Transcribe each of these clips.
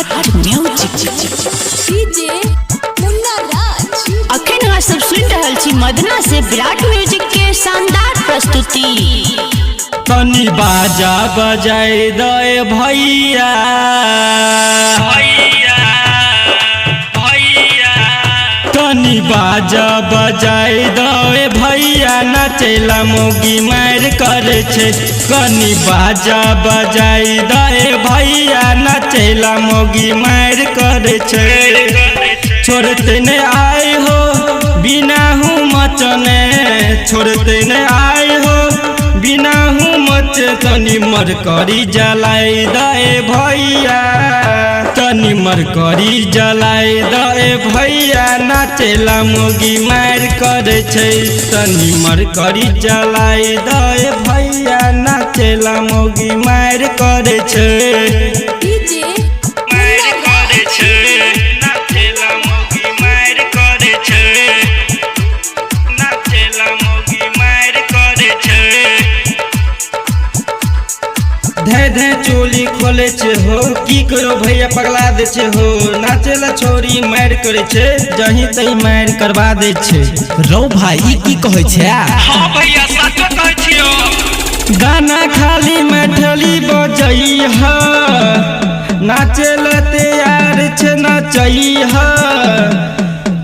विराट music DJ मुन्ना राज। अखन अहाँ सब सुन रहल छी मदना से विराट म्यूजिक के शानदार प्रस्तुति। तनी बाजा बजाए दे भैया तनी बाजा बजाए दे भैया नचेला मोगी मार करे छे। कनी बाजा बजाए दे भैया नचेला मोगी मार करे छे। छोड़ते न आए हो बिना हूँ मचने, छोड़ते न आए हो बिना हूँ मच। तनी मरकरी जलाई दे भैया, तनी मरकरी जलाई दे भैया नाचेला मोगी मार करे छे। तनी मरकरी जलाई दे भैया नाचेला मोगी मार करे छे। डीजे मार करे छे, नाचेला मोगी मार करे छे, नाचेला मोगी मार करे छे। धे धे चोली खोले छे हो, की करो भैया पगला दे छे हो। नाचेला छोरी मार करे छे, जही तही मार करवा दे छे। रौ भाई की कहे छे? हां भैया सच कहै छियो। गाना खाली मैठली बजई ह, नाचेला तैयार छे नचई ह।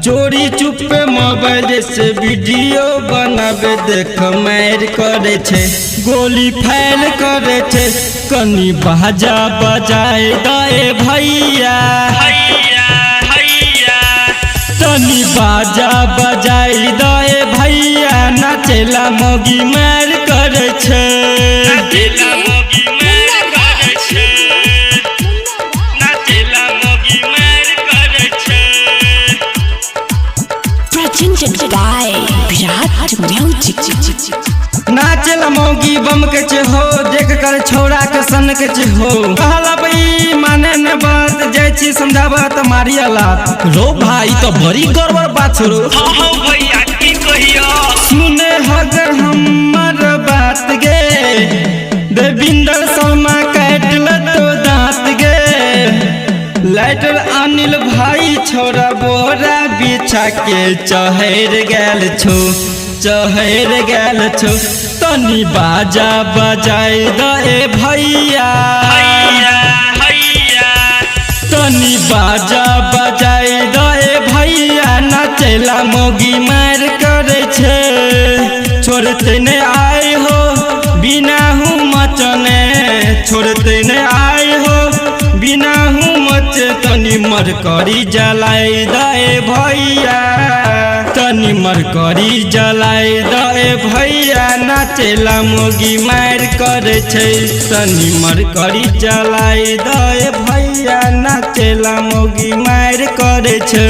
चोरी चुपे मोबाइल से वीडियो बनावे देख मार करे छे, गोली फैल करे छे। कनी बाजा बजाए दे भैया, तनी बाजा बजाए दे भैया नाचेला मोगी मार करे छे। नाचेला मोगी मार करे छे, नाचेला मोगी मार करे छे। presented by Virat music. नाचेला मौगी बम के चे हो, देख कर छोरा के सन के चे हो। कहला भाई माने न बात जाय छी समझावा त मारिया लात। रो भाई तो बड़ी गड़बड़ बात छोड़ो। हां भैया की कहियो, सुने अगर हमर बात गे देविंदर शर्मा काटल तो दांत गे। लाइटर अनिल भाई छोरा बोरा बिछा के चहर गेल छो, चहर गेल छो। तनी बाजा बजाए दे भैया, तनी बाजा बजाए दे भैया नाचेला मोगी मार करे छे। छोड़ते न आए हो बिना हूँ मचने, छोड़ते न आए हो बिना हूँ मच। तनी मरकरी जलाई दे भैया, तनी मरकरी जलाई दे भैया नाचेला मोगी मार करे छे। तनी मरकरी जलाई दे भैया नाचेला मोगी मार करे छे।